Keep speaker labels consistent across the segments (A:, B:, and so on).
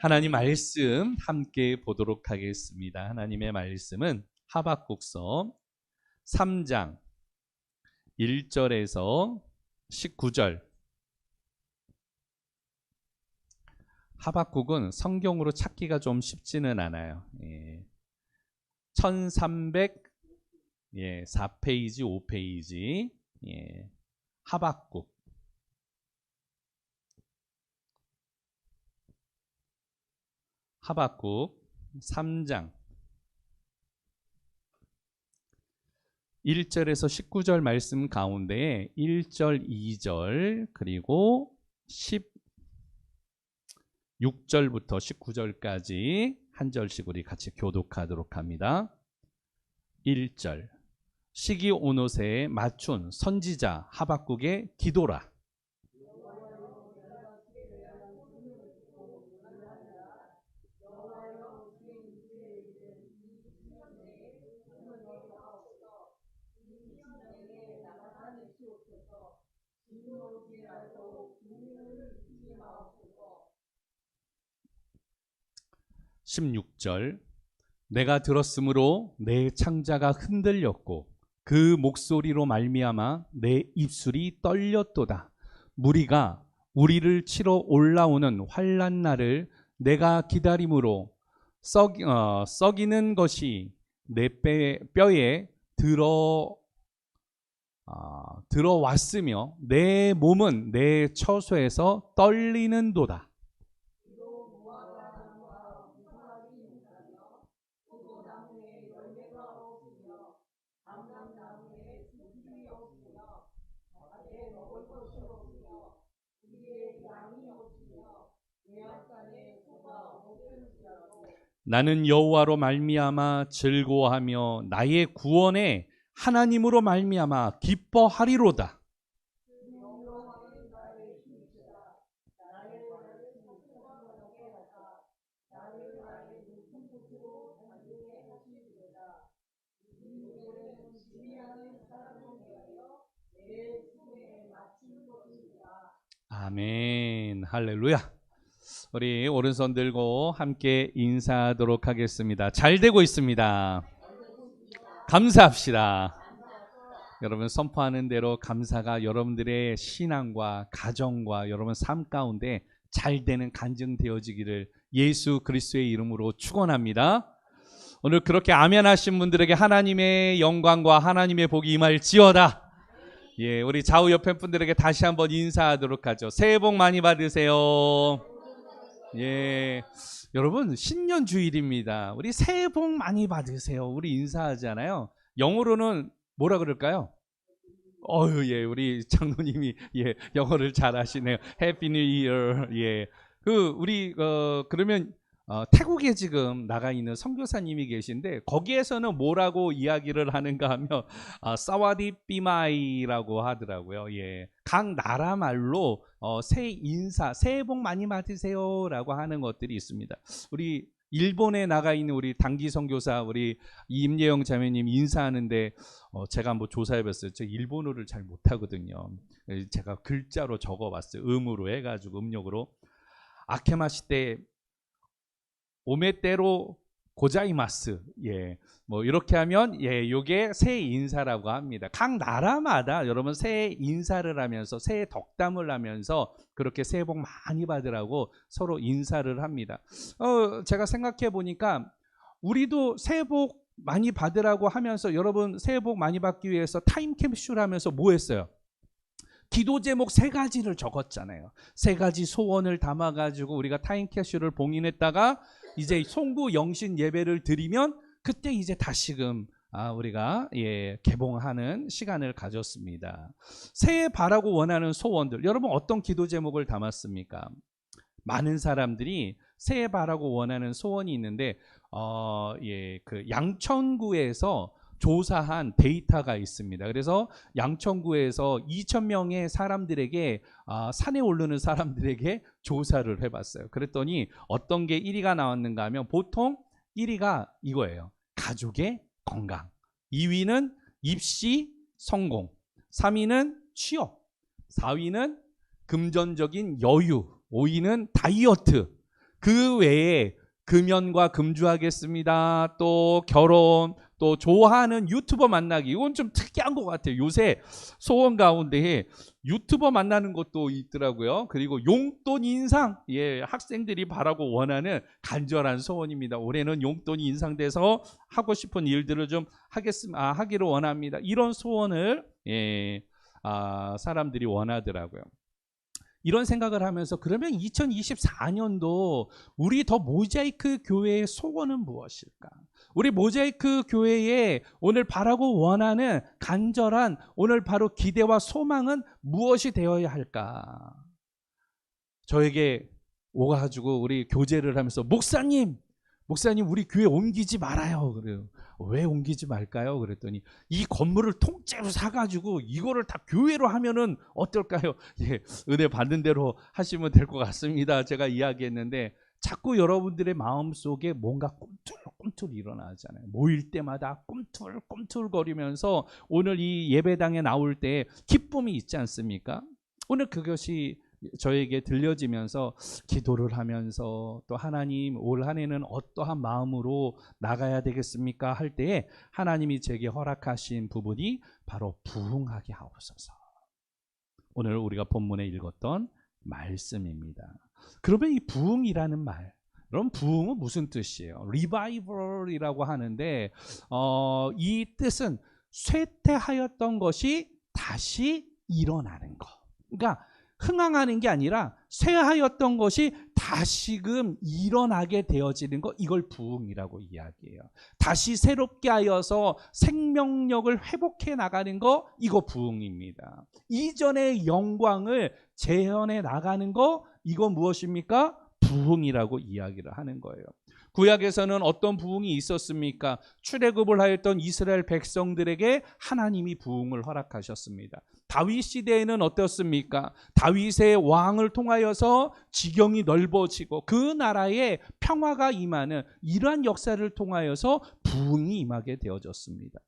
A: 하나님 말씀 함께 보도록 하겠습니다. 하나님의 말씀은 하박국서 3장 1절에서 19절. 하박국은 성경으로 찾기가 좀 쉽지는 않아요. 1304페이지 5페이지 하박국. 하박국 3장 1절에서 19절 말씀 가운데에 1절, 2절 그리고 16절부터 19절까지 한 절씩 우리 같이 교독하도록 합니다. 1절, 시기 온옷에 맞춘 선지자 하박국의 기도라. (16절) 내가 들었으므로 내 창자가 흔들렸고 그 목소리로 말미암아 내 입술이 떨렸도다. 무리가 우리를 치러 올라오는 환난 날을 내가 기다림으로 썩이는 것이 내 뼈에 들어왔으며 내 몸은 내 처소에서 떨리는도다. 나는 여호와로 말미암아 즐거워하며 나의 구원에 하나님으로 말미암아 기뻐하리로다. 아멘. 할렐루야. 우리 오른손 들고 함께 인사하도록 하겠습니다. 잘 되고 있습니다. 감사합시다. 여러분 선포하는 대로 감사가 여러분들의 신앙과 가정과 여러분 삶 가운데 잘 되는 간증되어지기를 예수 그리스도의 이름으로 축원합니다. 오늘 그렇게 아멘 하신 분들에게 하나님의 영광과 하나님의 복이 임할지어다. 우리 좌우 옆에 분들에게 다시 한번 인사하도록 하죠. 새해 복 많이 받으세요. 여러분 신년 주일입니다. 우리 새해 복 많이 받으세요. 우리 인사하잖아요. 영어로는 뭐라 그럴까요? 우리 장로님이 영어를 잘하시네요. Happy New Year. 우리 그러면 태국에 지금 나가 있는 선교사님이 계신데 거기에서는 뭐라고 이야기를 하는가 하면 사와디 삐마이라고 하더라고요. 각 나라 말로 새해 인사, 새해 복 많이 받으세요라고 하는 것들이 있습니다. 우리 일본에 나가 있는 우리 단기 선교사 우리 임예영 자매님 인사하는데 제가 한번 조사해봤어요. 저 일본어를 잘 못하거든요. 제가 글자로 적어봤어요. 음으로 해가지고 음력으로 아케마시테 오메테로 고자이마스. 뭐 이렇게 하면 요게 새해 인사라고 합니다. 각 나라마다 여러분 새해 인사를 하면서 새해 덕담을 하면서 그렇게 새해 복 많이 받으라고 서로 인사를 합니다. 제가 생각해 보니까 우리도 새해 복 많이 받으라고 하면서 여러분 새해 복 많이 받기 위해서 타임캡슐 하면서 뭐 했어요? 기도 제목 3가지를 적었잖아요. 3가지 소원을 담아가지고 우리가 타임캡슐을 봉인했다가 이제 송구 영신 예배를 드리면 그때 이제 다시금 우리가 개봉하는 시간을 가졌습니다. 새해 바라고 원하는 소원들, 여러분 어떤 기도 제목을 담았습니까? 많은 사람들이 새해 바라고 원하는 소원이 있는데 그 양천구에서 조사한 데이터가 있습니다. 그래서 양천구에서 2,000명의 사람들에게 산에 오르는 사람들에게 조사를 해봤어요. 그랬더니 어떤 게 1위가 나왔는가 하면 보통 1위가 이거예요. 가족의 건강. 2위는 입시 성공. 3위는 취업. 4위는 금전적인 여유. 5위는 다이어트. 그 외에 금연과 금주하겠습니다. 또 결혼, 또 좋아하는 유튜버 만나기. 이건 좀 특이한 것 같아요. 요새 소원 가운데 유튜버 만나는 것도 있더라고요. 그리고 용돈 인상. 예, 학생들이 바라고 원하는 간절한 소원입니다. 올해는 용돈이 인상돼서 하고 싶은 일들을 좀 하기를 원합니다. 이런 소원을 사람들이 원하더라고요. 이런 생각을 하면서 그러면 2024년도 우리 더 모자이크 교회의 소원은 무엇일까? 우리 모자이크 교회에 오늘 바라고 원하는 간절한 오늘 바로 기대와 소망은 무엇이 되어야 할까? 저에게 오가지고 우리 교제를 하면서 목사님 우리 교회 옮기지 말아요. 그래요. 왜 옮기지 말까요? 그랬더니 이 건물을 통째로 사가지고 이거를 다 교회로 하면은 어떨까요? 예, 은혜 받는 대로 하시면 될 것 같습니다. 제가 이야기했는데 자꾸 여러분들의 마음속에 뭔가 꿈틀꿈틀 일어나잖아요. 모일 때마다 꿈틀꿈틀거리면서 오늘 이 예배당에 나올 때 기쁨이 있지 않습니까? 오늘 그것이 저에게 들려지면서 기도를 하면서 또 하나님 올 한 해는 어떠한 마음으로 나가야 되겠습니까? 할 때에 하나님이 제게 허락하신 부분이 바로 부흥하게 하옵소서. 오늘 우리가 본문에 읽었던 말씀입니다. 그러면 이 부흥이라는 말, 그럼 부흥은 무슨 뜻이에요? 리바이벌이라고 하는데 이 뜻은 쇠퇴하였던 것이 다시 일어나는 거. 그러니까 흥황하는 게 아니라 쇠하였던 것이 다시금 일어나게 되어지는 것, 이걸 부흥이라고 이야기해요. 다시 새롭게 하여서 생명력을 회복해 나가는 거, 이거 부흥입니다. 이전의 영광을 재현해 나가는 거, 이거 무엇입니까? 부흥이라고 이야기를 하는 거예요. 구약에서는 어떤 부흥이 있었습니까? 출애굽을 하였던 이스라엘 백성들에게 하나님이 부흥을 허락하셨습니다. 다윗 시대에는 어떻습니까? 다윗의 왕을 통하여서 지경이 넓어지고 그 나라에 평화가 임하는 이러한 역사를 통하여서 부흥이 임하게 되어졌습니다.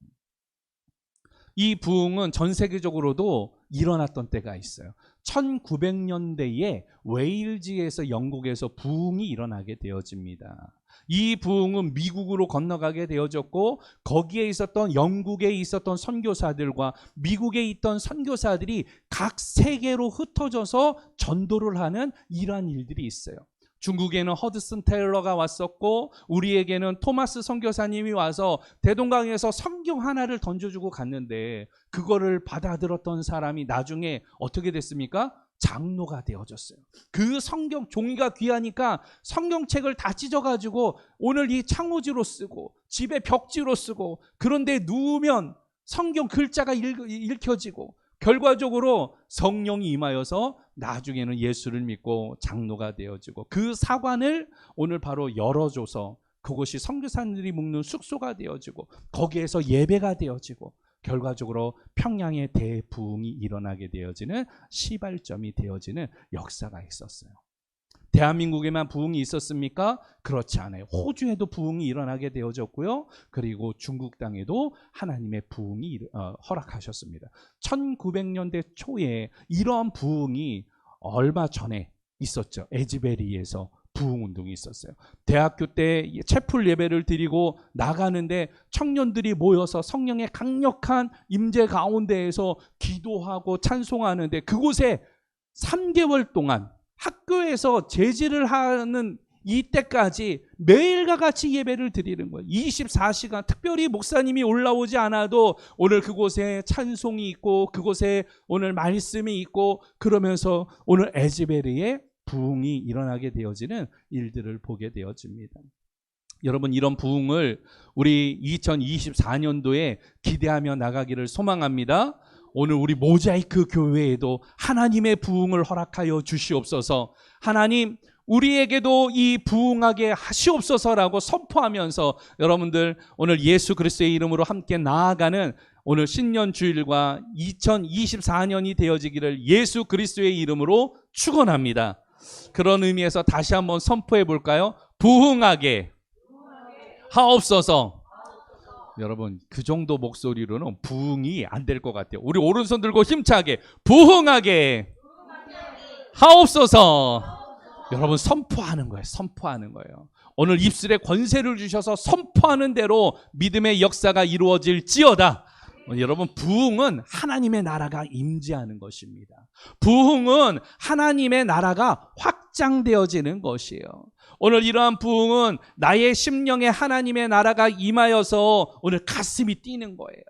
A: 이 부흥은 전 세계적으로도 일어났던 때가 있어요. 1900년대에 웨일즈에서 영국에서 부흥이 일어나게 되어집니다. 이 부흥은 미국으로 건너가게 되어졌고 거기에 있었던 영국에 있었던 선교사들과 미국에 있던 선교사들이 각 세계로 흩어져서 전도를 하는 이러한 일들이 있어요. 중국에는 허드슨 테일러가 왔었고 우리에게는 토마스 선교사님이 와서 대동강에서 성경 하나를 던져주고 갔는데 그거를 받아들었던 사람이 나중에 어떻게 됐습니까? 장로가 되어졌어요. 그 성경 종이가 귀하니까 성경책을 다 찢어가지고 오늘 이 창호지로 쓰고 집에 벽지로 쓰고 그런데 누우면 성경 글자가 읽혀지고 결과적으로 성령이 임하여서 나중에는 예수를 믿고 장로가 되어지고 그 사관을 오늘 바로 열어줘서 그곳이 선교사님들이 묵는 숙소가 되어지고 거기에서 예배가 되어지고 결과적으로 평양의 대부흥이 일어나게 되어지는 시발점이 되어지는 역사가 있었어요. 대한민국에만 부흥이 있었습니까? 그렇지 않아요. 호주에도 부흥이 일어나게 되어졌고요. 그리고 중국 땅에도 하나님의 부흥이 허락하셨습니다. 1900년대 초에 이러한 부흥이 얼마 전에 있었죠. 에즈베리에서 부흥운동이 있었어요. 대학교 때 채플 예배를 드리고 나가는데 청년들이 모여서 성령의 강력한 임재 가운데에서 기도하고 찬송하는데 그곳에 3개월 동안 학교에서 제지를 하는 이때까지 매일과 같이 예배를 드리는 거예요. 24시간 특별히 목사님이 올라오지 않아도 오늘 그곳에 찬송이 있고 그곳에 오늘 말씀이 있고 그러면서 오늘 에즈베리에 부흥이 일어나게 되어지는 일들을 보게 되어집니다. 여러분 이런 부흥을 우리 2024년도에 기대하며 나가기를 소망합니다. 오늘 우리 모자이크 교회에도 하나님의 부흥을 허락하여 주시옵소서. 하나님 우리에게도 이 부흥하게 하시옵소서라고 선포하면서 여러분들 오늘 예수 그리스도의 이름으로 함께 나아가는 오늘 신년 주일과 2024년이 되어지기를 예수 그리스도의 이름으로 축원합니다. 그런 의미에서 다시 한번 선포해 볼까요? 부흥하게 하옵소서. 여러분 그 정도 목소리로는 부흥이 안 될 것 같아요. 우리 오른손 들고 힘차게 부흥하게 하옵소서. 여러분 선포하는 거예요. 선포하는 거예요. 오늘 입술에 권세를 주셔서 선포하는 대로 믿음의 역사가 이루어질지어다. 여러분 부흥은 하나님의 나라가 임재하는 것입니다. 부흥은 하나님의 나라가 확장되어지는 것이에요. 오늘 이러한 부흥은 나의 심령에 하나님의 나라가 임하여서 오늘 가슴이 뛰는 거예요.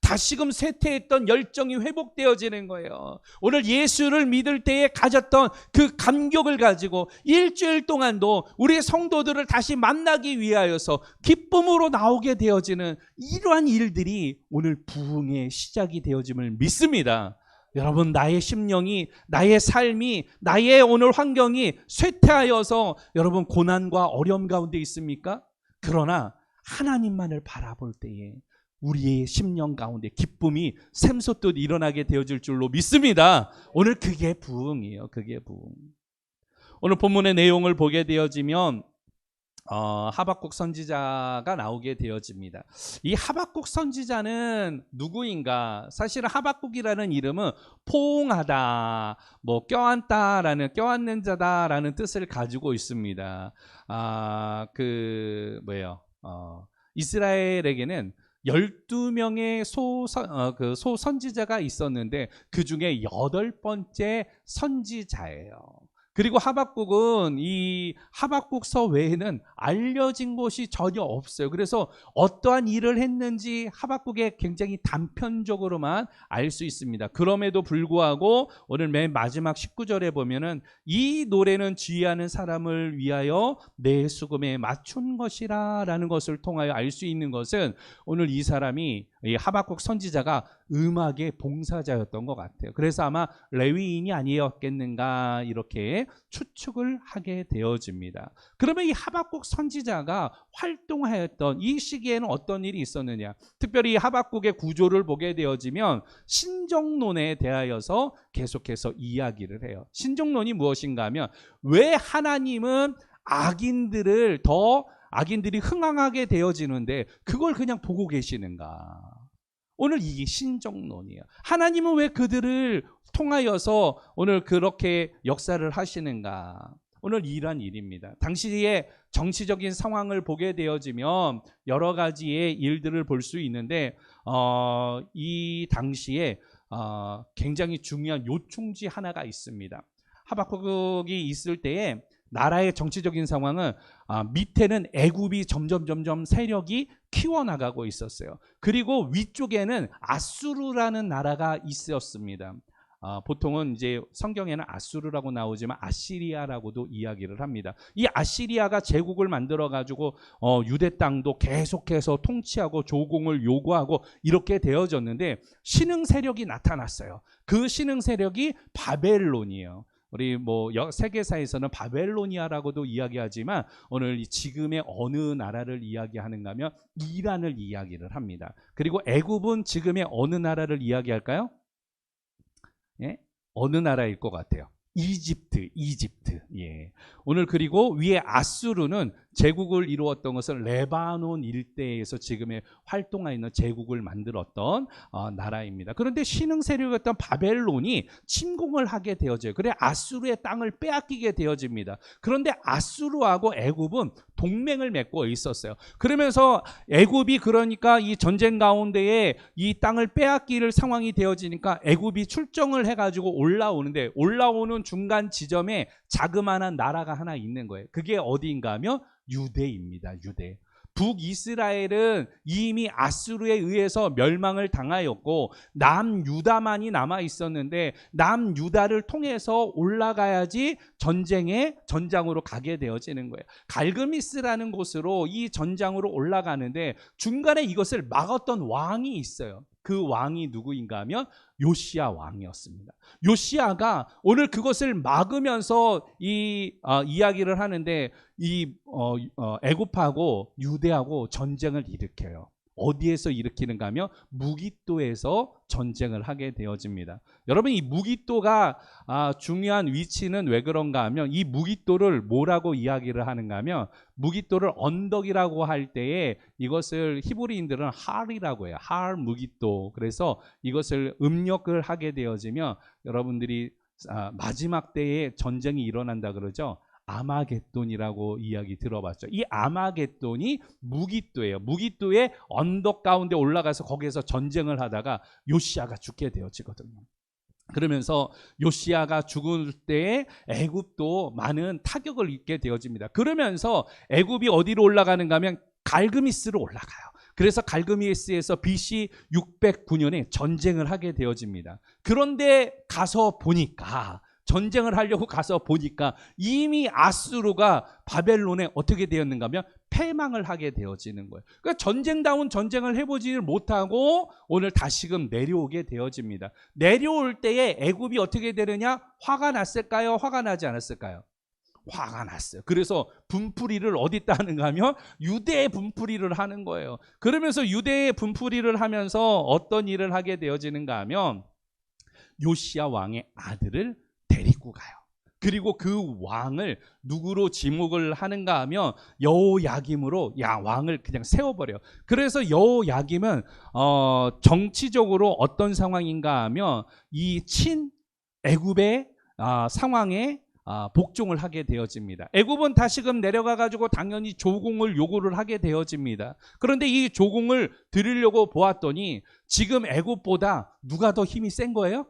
A: 다시금 쇠퇴했던 열정이 회복되어지는 거예요. 오늘 예수를 믿을 때에 가졌던 그 감격을 가지고 일주일 동안도 우리 성도들을 다시 만나기 위하여서 기쁨으로 나오게 되어지는 이러한 일들이 오늘 부흥의 시작이 되어짐을 믿습니다. 여러분 나의 심령이, 나의 삶이, 나의 오늘 환경이 쇠퇴하여서 여러분 고난과 어려움 가운데 있습니까? 그러나 하나님만을 바라볼 때에 우리의 심령 가운데 기쁨이 샘솟듯 일어나게 되어질 줄로 믿습니다. 오늘 그게 부흥이에요. 그게 부흥. 오늘 본문의 내용을 보게 되어지면 하박국 선지자가 나오게 되어집니다. 이 하박국 선지자는 누구인가? 사실은 하박국이라는 이름은 포옹하다, 껴안다라는, 껴안는 자다라는 뜻을 가지고 있습니다. 이스라엘에게는 12명의 소선지자가 있었는데 그 중에 8번째 선지자예요. 그리고 하박국은 이 하박국서 외에는 알려진 곳이 전혀 없어요. 그래서 어떠한 일을 했는지 하박국에 굉장히 단편적으로만 알 수 있습니다. 그럼에도 불구하고 오늘 맨 마지막 19절에 보면은 이 노래는 지휘하는 사람을 위하여 내 수금에 맞춘 것이라 라는 것을 통하여 알 수 있는 것은 오늘 이 사람이, 이 하박국 선지자가 음악의 봉사자였던 것 같아요. 그래서 아마 레위인이 아니었겠는가 이렇게 추측을 하게 되어집니다. 그러면 이 하박국 선지자가 활동하였던 이 시기에는 어떤 일이 있었느냐? 특별히 하박국의 구조를 보게 되어지면 신정론에 대하여서 계속해서 이야기를 해요. 신정론이 무엇인가 하면 왜 하나님은 악인들이 흥황하게 되어지는데 그걸 그냥 보고 계시는가? 오늘 이게 신정론이에요. 하나님은 왜 그들을 통하여서 오늘 그렇게 역사를 하시는가? 오늘 이러한 일입니다. 당시의 정치적인 상황을 보게 되어지면 여러 가지의 일들을 볼 수 있는데 이 당시에 굉장히 중요한 요충지 하나가 있습니다. 하박국이 있을 때에 나라의 정치적인 상황은 밑에는 애굽이 점점 세력이 키워나가고 있었어요. 그리고 위쪽에는 아수르라는 나라가 있었습니다. 보통은 이제 성경에는 아수르라고 나오지만 아시리아라고도 이야기를 합니다. 이 아시리아가 제국을 만들어 가지고 유대 땅도 계속해서 통치하고 조공을 요구하고 이렇게 되어졌는데 신흥 세력이 나타났어요. 그 신흥 세력이 바벨론이에요. 우리 세계사에서는 바벨로니아라고도 이야기하지만 오늘 지금의 어느 나라를 이야기하는가 하면 이란을 이야기를 합니다. 그리고 애굽은 지금의 어느 나라를 이야기할까요? 예? 어느 나라일 것 같아요? 이집트. 예. 오늘 그리고 위에 아수르는 제국을 이루었던 것은 레바논 일대에서 지금의 활동하고 있는 제국을 만들었던 나라입니다. 그런데 신흥 세력이었던 바벨론이 침공을 하게 되어져요. 그래 아수르의 땅을 빼앗기게 되어집니다. 그런데 아수르하고 애굽은 동맹을 맺고 있었어요. 그러면서 애굽이 그러니까 이 전쟁 가운데에 이 땅을 빼앗길 상황이 되어지니까 애굽이 출정을 해가지고 올라오는데 올라오는 중간 지점에 자그마한 나라가 하나 있는 거예요. 그게 어디인가 하면 유대입니다. 유대. 북이스라엘은 이미 아수르에 의해서 멸망을 당하였고 남유다만이 남아 있었는데 남유다를 통해서 올라가야지 전장으로 가게 되어지는 거예요. 갈그미스라는 곳으로 이 전장으로 올라가는데 중간에 이것을 막았던 왕이 있어요. 그 왕이 누구인가 하면 요시야 왕이었습니다. 요시야가 오늘 그것을 막으면서 이야기를 하는데 애굽하고 유대하고 전쟁을 일으켜요. 어디에서 일으키는가 하면 무기또에서 전쟁을 하게 되어집니다. 여러분 이 무기또가 중요한 위치는 왜 그런가 하면 이 무기또를 뭐라고 이야기를 하는가 하면 무기또를 언덕이라고 할 때에 이것을 히브리인들은 할이라고 해요. 할 무기또. 그래서 이것을 음력을 하게 되어지면 여러분들이 마지막 때에 전쟁이 일어난다 그러죠. 아마겟돈이라고 이야기 들어봤죠. 이 아마겟돈이 무기또예요. 무기또의 언덕 가운데 올라가서 거기에서 전쟁을 하다가 요시야가 죽게 되어지거든요. 그러면서 요시야가 죽을 때에 애굽도 많은 타격을 입게 되어집니다. 그러면서 애굽이 어디로 올라가는가 하면 갈그미스로 올라가요. 그래서 갈그미스에서 BC 609년에 전쟁을 하게 되어집니다. 그런데 가서 보니까, 전쟁을 하려고 가서 보니까 이미 아수르가 바벨론에 어떻게 되었는가 하면 패망을 하게 되어지는 거예요. 그러니까 전쟁다운 전쟁을 해보지를 못하고 오늘 다시금 내려오게 되어집니다. 내려올 때에 애굽이 어떻게 되느냐? 화가 났을까요? 화가 나지 않았을까요? 화가 났어요. 그래서 분풀이를 어디다 하는가 하면 유대의 분풀이를 하는 거예요. 그러면서 유대의 분풀이를 하면서 어떤 일을 하게 되어지는가 하면 요시야 왕의 아들을 데리고 가요. 그리고 그 왕을 누구로 지목을 하는가 하면 여호야김으로 왕을 그냥 세워버려요. 그래서 여호야김은 정치적으로 어떤 상황인가 하면 이 친 애굽의 상황에 복종을 하게 되어집니다. 애굽은 다시금 내려가 가지고 당연히 조공을 요구를 하게 되어집니다. 그런데 이 조공을 드리려고 보았더니 지금 애굽보다 누가 더 힘이 센 거예요?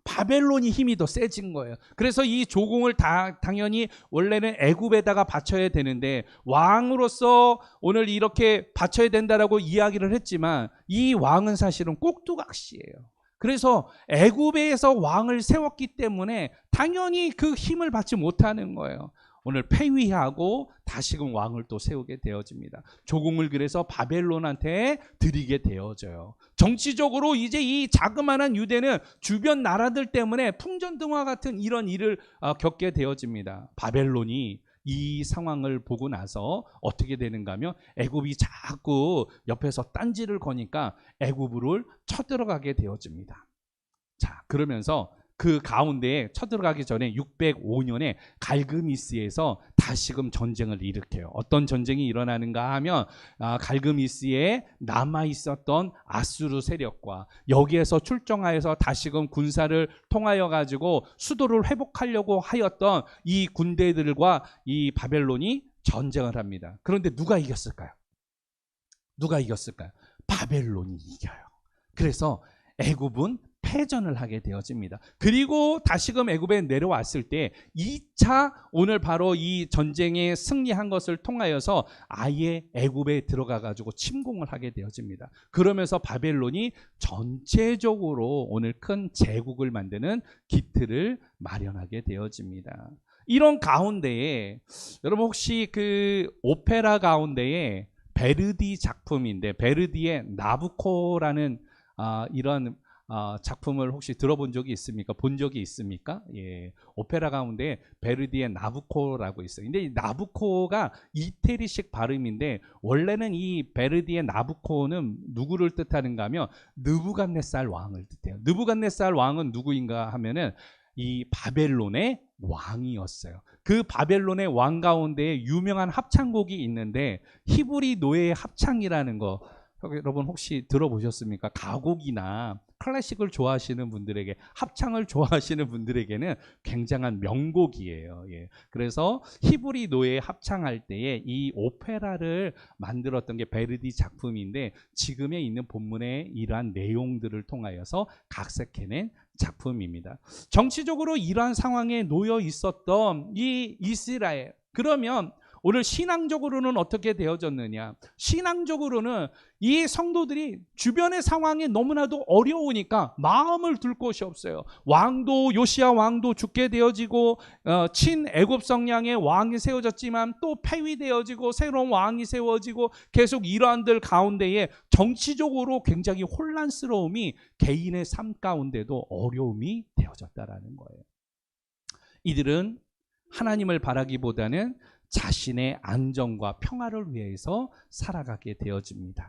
A: 바벨론이 힘이 더 세진 거예요. 그래서 이 조공을 당연히 원래는 애굽에다가 바쳐야 되는데 왕으로서 오늘 이렇게 바쳐야 된다라고 이야기를 했지만 이 왕은 사실은 꼭두각시예요. 그래서 애굽에서 왕을 세웠기 때문에 당연히 그 힘을 받지 못하는 거예요. 오늘 폐위하고 다시금 왕을 또 세우게 되어집니다. 조공을 그래서 바벨론한테 드리게 되어져요. 정치적으로 이제 이 자그마한 유대는 주변 나라들 때문에 풍전등화 같은 이런 일을 겪게 되어집니다. 바벨론이 이 상황을 보고 나서 어떻게 되는가 하면 애굽이 자꾸 옆에서 딴지를 거니까 애굽을 쳐들어가게 되어집니다. 자, 그러면서 그 가운데에 쳐들어가기 전에 605년에 갈그미스에서 다시금 전쟁을 일으켜요. 어떤 전쟁이 일어나는가 하면 갈그미스에 남아있었던 아수르 세력과 여기에서 출정하여서 다시금 군사를 통하여 가지고 수도를 회복하려고 하였던 이 군대들과 이 바벨론이 전쟁을 합니다. 그런데 누가 이겼을까요? 누가 이겼을까요? 바벨론이 이겨요. 그래서 애굽은 패전을 하게 되어집니다. 그리고 다시금 애굽에 내려왔을 때 2차 오늘 바로 이 전쟁에 승리한 것을 통하여서 아예 애굽에 들어가 가지고 침공을 하게 되어집니다. 그러면서 바벨론이 전체적으로 오늘 큰 제국을 만드는 기틀을 마련하게 되어집니다. 이런 가운데에 여러분 혹시 그 오페라 가운데에 베르디 작품인데 베르디의 나부코라는 이런 작품을 혹시 들어본 적이 있습니까? 본 적이 있습니까? 예, 오페라 가운데 베르디의 나부코라고 있어요. 근데 이 나부코가 이태리식 발음인데 원래는 이 베르디의 나부코는 누구를 뜻하는가 하면 느부갓네살 왕을 뜻해요. 느부갓네살 왕은 누구인가 하면은 이 바벨론의 왕이었어요. 그 바벨론의 왕 가운데 유명한 합창곡이 있는데 히브리 노예의 합창이라는 거 여러분 혹시 들어보셨습니까? 가곡이나 클래식을 좋아하시는 분들에게, 합창을 좋아하시는 분들에게는 굉장한 명곡이에요. 예. 그래서 히브리 노예 합창할 때에 이 오페라를 만들었던 게 베르디 작품인데 지금에 있는 본문의 이러한 내용들을 통하여서 각색해낸 작품입니다. 정치적으로 이러한 상황에 놓여 있었던 이 이스라엘, 그러면 오늘 신앙적으로는 어떻게 되어졌느냐? 신앙적으로는 이 성도들이 주변의 상황이 너무나도 어려우니까 마음을 둘 곳이 없어요. 왕도 요시야 왕도 죽게 되어지고 친 애굽 성량의 왕이 세워졌지만 또 폐위되어지고 새로운 왕이 세워지고 계속 이러한들 가운데에 정치적으로 굉장히 혼란스러움이 개인의 삶 가운데도 어려움이 되어졌다라는 거예요. 이들은 하나님을 바라기보다는 자신의 안정과 평화를 위해서 살아가게 되어집니다.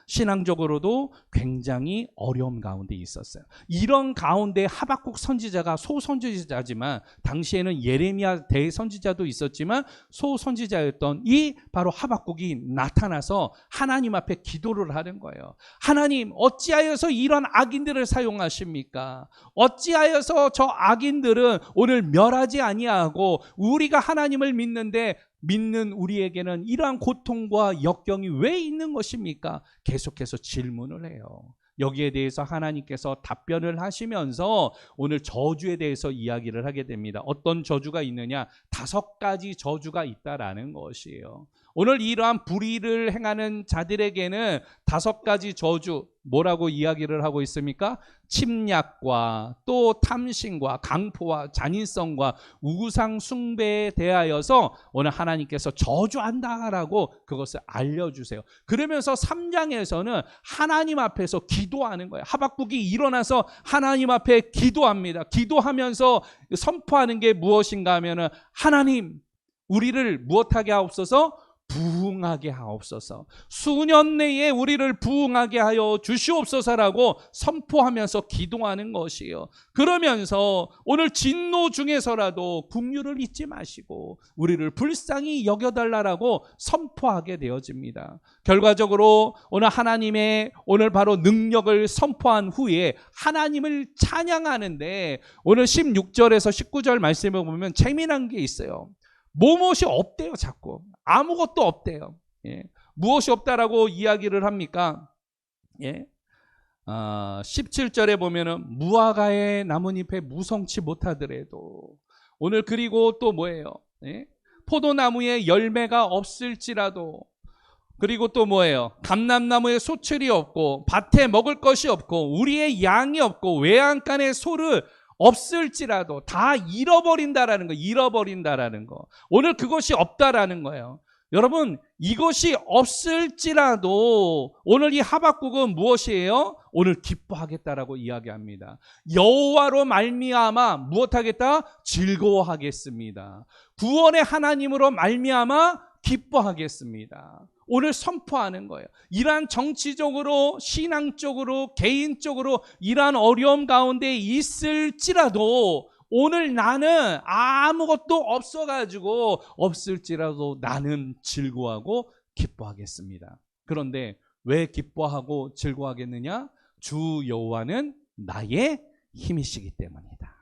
A: 신앙적으로도 굉장히 어려움 가운데 있었어요. 이런 가운데 하박국 선지자가 소선지자지만 당시에는 예레미야 대선지자도 있었지만 소선지자였던 이 바로 하박국이 나타나서 하나님 앞에 기도를 하는 거예요. 하나님, 어찌하여서 이런 악인들을 사용하십니까? 어찌하여서 저 악인들은 오늘 멸하지 아니하고 우리가 하나님을 믿는 우리에게는 이러한 고통과 역경이 왜 있는 것입니까? 계속해서 질문을 해요. 여기에 대해서 하나님께서 답변을 하시면서 오늘 저주에 대해서 이야기를 하게 됩니다. 어떤 저주가 있느냐? 5가지 저주가 있다라는 것이에요. 오늘 이러한 불의를 행하는 자들에게는 5가지 저주, 뭐라고 이야기를 하고 있습니까? 침략과 또 탐심과 강포와 잔인성과 우상 숭배에 대하여서 오늘 하나님께서 저주한다라고 그것을 알려주세요. 그러면서 3장에서는 하나님 앞에서 기도하는 거예요. 하박국이 일어나서 하나님 앞에 기도합니다. 기도하면서 선포하는 게 무엇인가 하면은 하나님, 우리를 무엇하게 하옵소서? 부흥하게 하옵소서. 수년 내에 우리를 부흥하게 하여 주시옵소서라고 선포하면서 기도하는 것이에요. 그러면서 오늘 진노 중에서라도 긍휼을 잊지 마시고 우리를 불쌍히 여겨달라고 선포하게 되어집니다. 결과적으로 오늘 하나님의 오늘 바로 능력을 선포한 후에 하나님을 찬양하는데 오늘 16절에서 19절 말씀을 보면 재미난 게 있어요. 무엇이 없대요. 자꾸 아무것도 없대요. 예. 무엇이 없다라고 이야기를 합니까? 예. 17절에 보면은 무화과의 나뭇잎에 무성치 못하더라도 오늘 그리고 또 뭐예요? 예. 포도나무에 열매가 없을지라도 그리고 또 뭐예요? 감람나무에 소출이 없고 밭에 먹을 것이 없고 우리의 양이 없고 외양간에 소를 없을지라도 다 잃어버린다라는 거, 잃어버린다라는 거. 오늘 그것이 없다라는 거예요. 여러분, 이것이 없을지라도 오늘 이 하박국은 무엇이에요? 오늘 기뻐하겠다라고 이야기합니다. 여호와로 말미암아 무엇하겠다? 즐거워하겠습니다. 구원의 하나님으로 말미암아 기뻐하겠습니다. 오늘 선포하는 거예요. 이러한 정치적으로, 신앙적으로, 개인적으로 이러한 어려움 가운데 있을지라도 오늘 나는 아무것도 없어가지고 없을지라도 나는 즐거워하고 기뻐하겠습니다. 그런데 왜 기뻐하고 즐거워하겠느냐? 주 여호와는 나의 힘이시기 때문이다.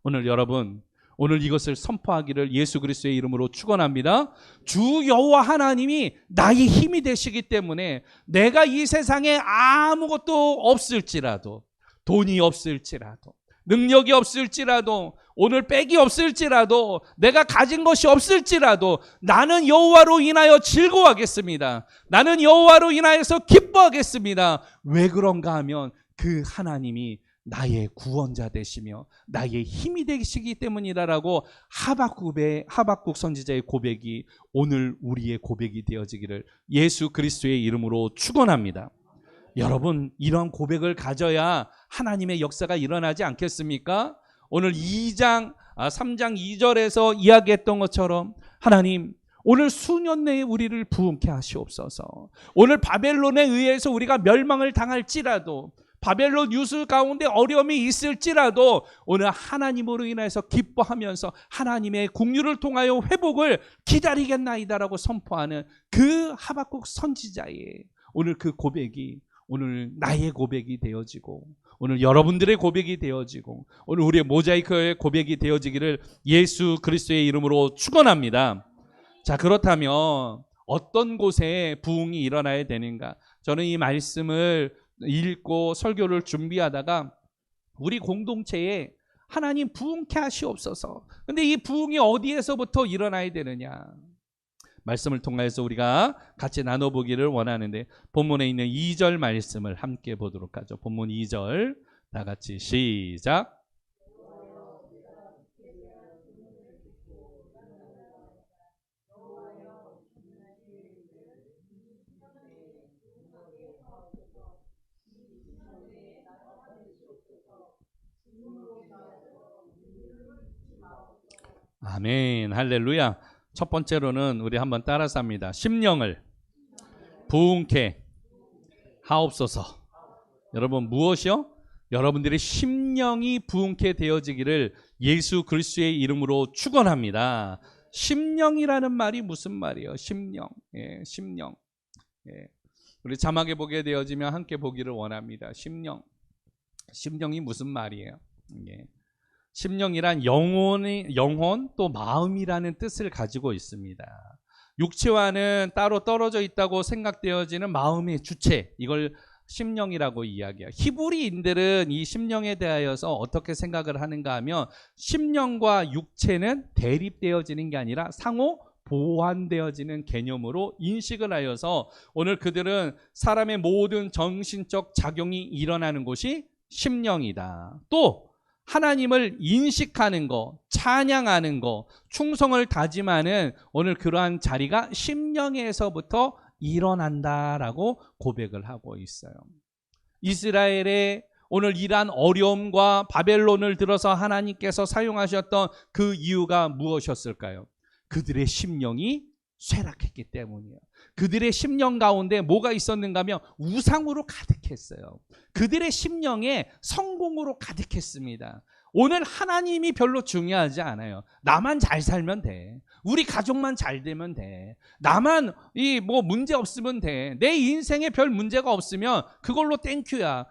A: 오늘 여러분, 오늘 이것을 선포하기를 예수 그리스도의 이름으로 축원합니다. 주 여호와 하나님이 나의 힘이 되시기 때문에 내가 이 세상에 아무것도 없을지라도, 돈이 없을지라도, 능력이 없을지라도, 오늘 빽이 없을지라도, 내가 가진 것이 없을지라도 나는 여호와로 인하여 즐거워하겠습니다. 나는 여호와로 인하여서 기뻐하겠습니다. 왜 그런가 하면 그 하나님이 나의 구원자 되시며 나의 힘이 되시기 때문이라고 하박국 선지자의 고백이 오늘 우리의 고백이 되어지기를 예수 그리스도의 이름으로 축원합니다. 여러분, 이런 고백을 가져야 하나님의 역사가 일어나지 않겠습니까? 오늘 3장 2절에서 이야기했던 것처럼 하나님, 오늘 수년 내에 우리를 부흥케 하시옵소서. 오늘 바벨론에 의해서 우리가 멸망을 당할지라도, 바벨론 유술 가운데 어려움이 있을지라도 오늘 하나님으로 인해서 기뻐하면서 하나님의 긍휼을 통하여 회복을 기다리겠나이다라고 선포하는 그 하박국 선지자의 오늘 그 고백이 오늘 나의 고백이 되어지고 오늘 여러분들의 고백이 되어지고 오늘 우리의 모자이크의 고백이 되어지기를 예수 그리스도의 이름으로 축원합니다. 자, 그렇다면 어떤 곳에 부흥이 일어나야 되는가? 저는 이 말씀을 읽고 설교를 준비하다가 우리 공동체에 하나님 부흥케 하시옵소서. 근데 이 부흥이 어디에서부터 일어나야 되느냐? 말씀을 통해서 우리가 같이 나눠보기를 원하는데 본문에 있는 2절 말씀을 함께 보도록 하죠. 본문 2절 다 같이 시작. 아멘, 할렐루야. 첫 번째로는 우리 한번 따라서 합니다. 심령을 부흥케 하옵소서. 여러분 무엇이요? 여러분들의 심령이 부흥케 되어지기를 예수 그리스도의 이름으로 축원합니다. 심령이라는 말이 무슨 말이에요? 심령. 예, 심령. 예. 우리 자막에 보게 되어지면 함께 보기를 원합니다. 심령. 심령이 무슨 말이에요? 예. 심령이란 영혼 또 마음이라는 뜻을 가지고 있습니다. 육체와는 따로 떨어져 있다고 생각되어지는 마음의 주체, 이걸 심령이라고 이야기해요. 히브리인들은 이 심령에 대하여서 어떻게 생각을 하는가 하면 심령과 육체는 대립되어지는 게 아니라 상호 보완되어지는 개념으로 인식을 하여서 오늘 그들은 사람의 모든 정신적 작용이 일어나는 곳이 심령이다. 또 하나님을 인식하는 거, 찬양하는 거, 충성을 다짐하는 오늘 그러한 자리가 심령에서부터 일어난다라고 고백을 하고 있어요. 이스라엘의 오늘 이러한 어려움과 바벨론을 들어서 하나님께서 사용하셨던 그 이유가 무엇이었을까요? 그들의 심령이 쇠락했기 때문이에요. 그들의 심령 가운데 뭐가 있었는가 하면 우상으로 가득했어요. 그들의 심령에 성공으로 가득했습니다. 오늘 하나님이 별로 중요하지 않아요. 나만 잘 살면 돼. 우리 가족만 잘 되면 돼. 나만 문제 없으면 돼. 내 인생에 별 문제가 없으면 그걸로 땡큐야.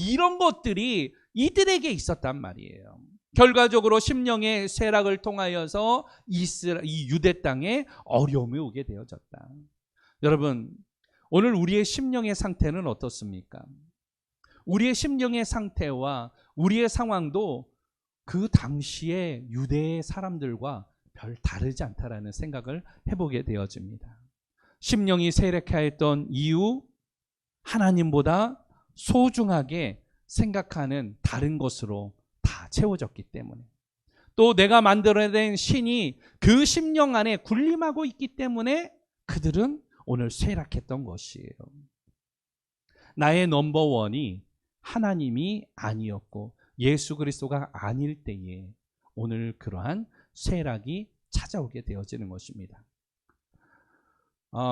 A: 이런 것들이 이들에게 있었단 말이에요. 결과적으로 심령의 쇠락을 통하여서 이 유대 땅에 어려움이 오게 되어졌다. 여러분, 오늘 우리의 심령의 상태는 어떻습니까? 우리의 심령의 상태와 우리의 상황도 그 당시의 유대의 사람들과 별 다르지 않다라는 생각을 해보게 되어집니다. 심령이 쇠락하였던 이유, 하나님보다 소중하게 생각하는 다른 것으로 다 채워졌기 때문에, 또 내가 만들어낸 신이 그 심령 안에 군림하고 있기 때문에 그들은 오늘 쇠락했던 것이에요. 나의 넘버원이 하나님이 아니었고 예수 그리스도가 아닐 때에 오늘 그러한 쇠락이 찾아오게 되어지는 것입니다.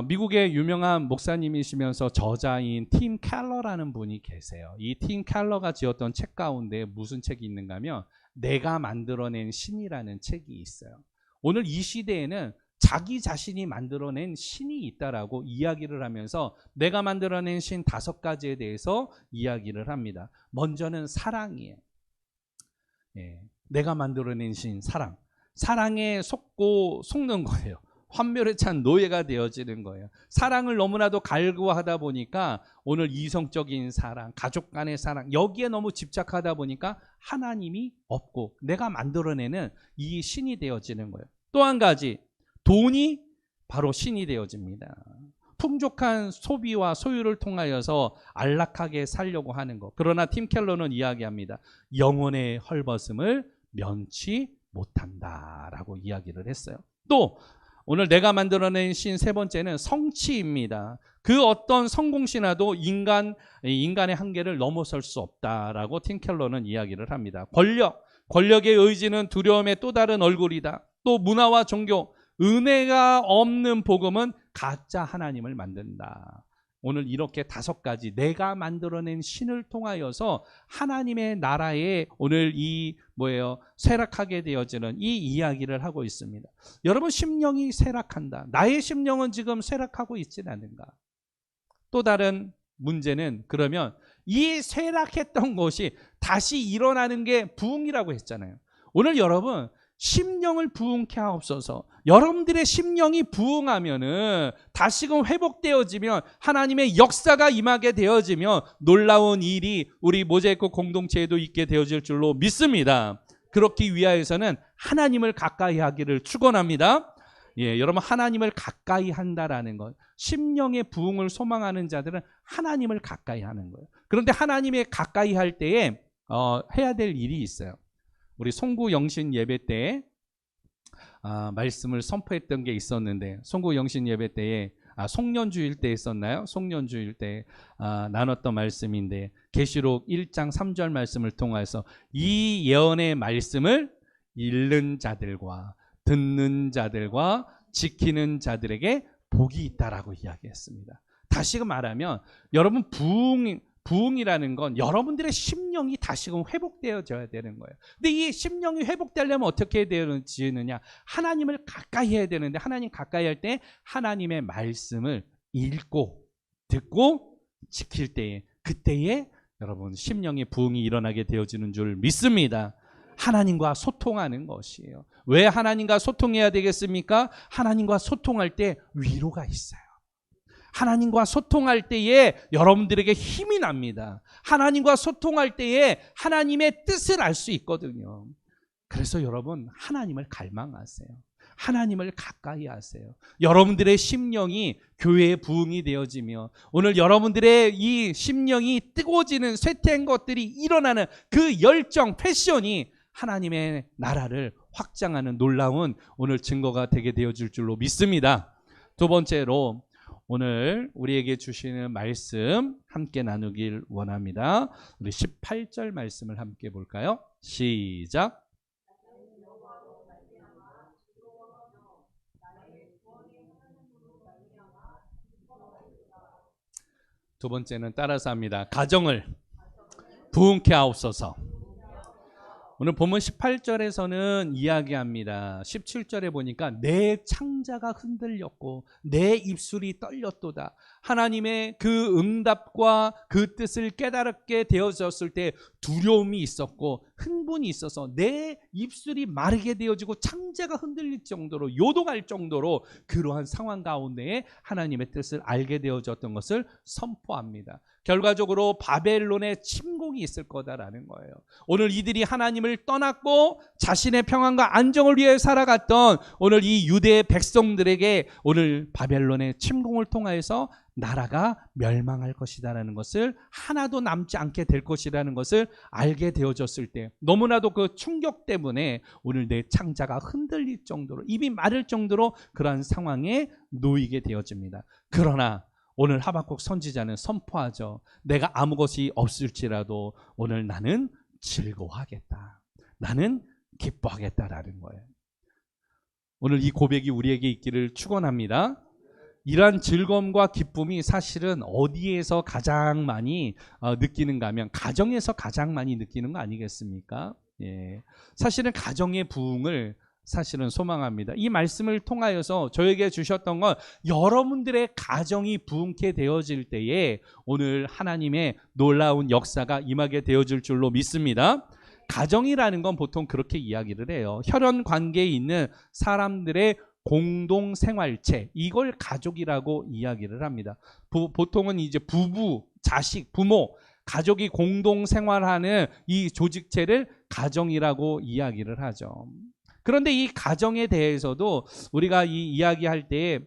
A: 미국의 유명한 목사님이시면서 저자인 팀 켈러라는 분이 계세요. 이 팀 켈러가 지었던 책 가운데 무슨 책이 있는가 하면 내가 만들어낸 신이라는 책이 있어요. 오늘 이 시대에는 자기 자신이 만들어낸 신이 있다라고 이야기를 하면서 내가 만들어낸 신 5가지에 대해서 이야기를 합니다. 먼저는 사랑이에요. 예, 내가 만들어낸 신 사랑. 사랑에 속는 거예요. 환멸에 찬 노예가 되어지는 거예요. 사랑을 너무나도 갈구하다 보니까 오늘 이성적인 사랑, 가족 간의 사랑, 여기에 너무 집착하다 보니까 하나님이 없고 내가 만들어내는 이 신이 되어지는 거예요. 또 한 가지, 돈이 바로 신이 되어집니다. 풍족한 소비와 소유를 통하여서 안락하게 살려고 하는 것. 그러나 팀 켈러는 이야기합니다. 영혼의 헐벗음을 면치 못한다라고 이야기를 했어요. 또 오늘 내가 만들어낸 신 3번째는 성취입니다. 그 어떤 성공신화도 인간의 한계를 넘어설 수 없다라고 팀 켈러는 이야기를 합니다. 권력의 의지는 두려움의 또 다른 얼굴이다. 또 문화와 종교, 은혜가 없는 복음은 가짜 하나님을 만든다. 오늘 이렇게 5가지 내가 만들어낸 신을 통하여서 하나님의 나라에 오늘 쇠락하게 되어지는 이 이야기를 하고 있습니다. 여러분, 심령이 쇠락한다. 나의 심령은 지금 쇠락하고 있지는 않은가? 또 다른 문제는 그러면 이 쇠락했던 것이 다시 일어나는 게 부흥이라고 했잖아요. 오늘 여러분, 심령을 부흥케 하옵소서. 여러분들의 심령이 부흥하면은 다시금 회복되어지면 하나님의 역사가 임하게 되어지면 놀라운 일이 우리 모자이크 공동체에도 있게 되어질 줄로 믿습니다. 그렇기 위하여서는 하나님을 가까이 하기를 축원합니다. 예, 여러분, 하나님을 가까이 한다라는 것, 심령의 부흥을 소망하는 자들은 하나님을 가까이 하는 거예요. 그런데 하나님의 가까이 할 때에 해야 될 일이 있어요. 우리 송구 영신 예배 때 말씀을 선포했던 게 있었는데, 송구 영신 예배 때에 송년주일 때 있었나요? 송년주일 때 나눴던 말씀인데, 계시록 1장 3절 말씀을 통해서 이 예언의 말씀을 읽는 자들과 듣는 자들과 지키는 자들에게 복이 있다라고 이야기했습니다. 다시금 말하면 여러분 부흥이라는 건 여러분들의 심령이 다시금 회복되어져야 되는 거예요. 근데 이 심령이 회복되려면 어떻게 되느냐? 하나님을 가까이 해야 되는데 하나님 가까이 할 때 하나님의 말씀을 읽고 듣고 지킬 때에 그때에 여러분 심령의 부흥이 일어나게 되어지는 줄 믿습니다. 하나님과 소통하는 것이에요. 왜 하나님과 소통해야 되겠습니까? 하나님과 소통할 때 위로가 있어요. 하나님과 소통할 때에 여러분들에게 힘이 납니다. 하나님과 소통할 때에 하나님의 뜻을 알 수 있거든요. 그래서 여러분 하나님을 갈망하세요. 하나님을 가까이 하세요. 여러분들의 심령이 교회의 부흥이 되어지며 오늘 여러분들의 이 심령이 뜨거워지는 쇠퇴한 것들이 일어나는 그 열정, 패션이 하나님의 나라를 확장하는 놀라운 오늘 증거가 되게 되어질 줄로 믿습니다. 두 번째로 오늘 우리에게 주시는 말씀 함께 나누길 원합니다. 우리 18절 말씀을 함께 볼까요? 시작. 두 번째는 따라서 합니다. 가정을 부흥케 하옵소서. 오늘 본문 18절에서는 이야기합니다. 17절에 보니까 내 창자가 흔들렸고 내 입술이 떨렸도다. 하나님의 그 응답과 그 뜻을 깨달게 되어졌을 때 두려움이 있었고 흥분이 있어서 내 입술이 마르게 되어지고 창자가 흔들릴 정도로 요동할 정도로 그러한 상황 가운데에 하나님의 뜻을 알게 되어졌던 것을 선포합니다. 결과적으로 바벨론의 침공이 있을 거다라는 거예요. 오늘 이들이 하나님을 떠났고 자신의 평안과 안정을 위해 살아갔던 오늘 이 유대의 백성들에게 오늘 바벨론의 침공을 통하여서 나라가 멸망할 것이다라는 것을 하나도 남지 않게 될 것이라는 것을 알게 되어졌을 때 너무나도 그 충격 때문에 오늘 내 창자가 흔들릴 정도로 입이 마를 정도로 그러한 상황에 놓이게 되어집니다. 그러나 오늘 하박국 선지자는 선포하죠. 내가 아무것이 없을지라도 오늘 나는 즐거워하겠다. 나는 기뻐하겠다라는 거예요. 오늘 이 고백이 우리에게 있기를 축원합니다. 이러한 즐거움과 기쁨이 사실은 어디에서 가장 많이 느끼는가 하면 가정에서 가장 많이 느끼는 거 아니겠습니까? 예. 사실은 가정의 부흥을 사실은 소망합니다. 이 말씀을 통하여서 저에게 주셨던 건 여러분들의 가정이 부흥케 되어질 때에 오늘 하나님의 놀라운 역사가 임하게 되어질 줄로 믿습니다. 가정이라는 건 보통 그렇게 이야기를 해요. 혈연 관계에 있는 사람들의 공동 생활체, 이걸 가족이라고 이야기를 합니다. 보통은 이제 부부, 자식, 부모, 가족이 공동 생활하는 이 조직체를 가정이라고 이야기를 하죠. 그런데 이 가정에 대해서도 우리가 이 이야기할 때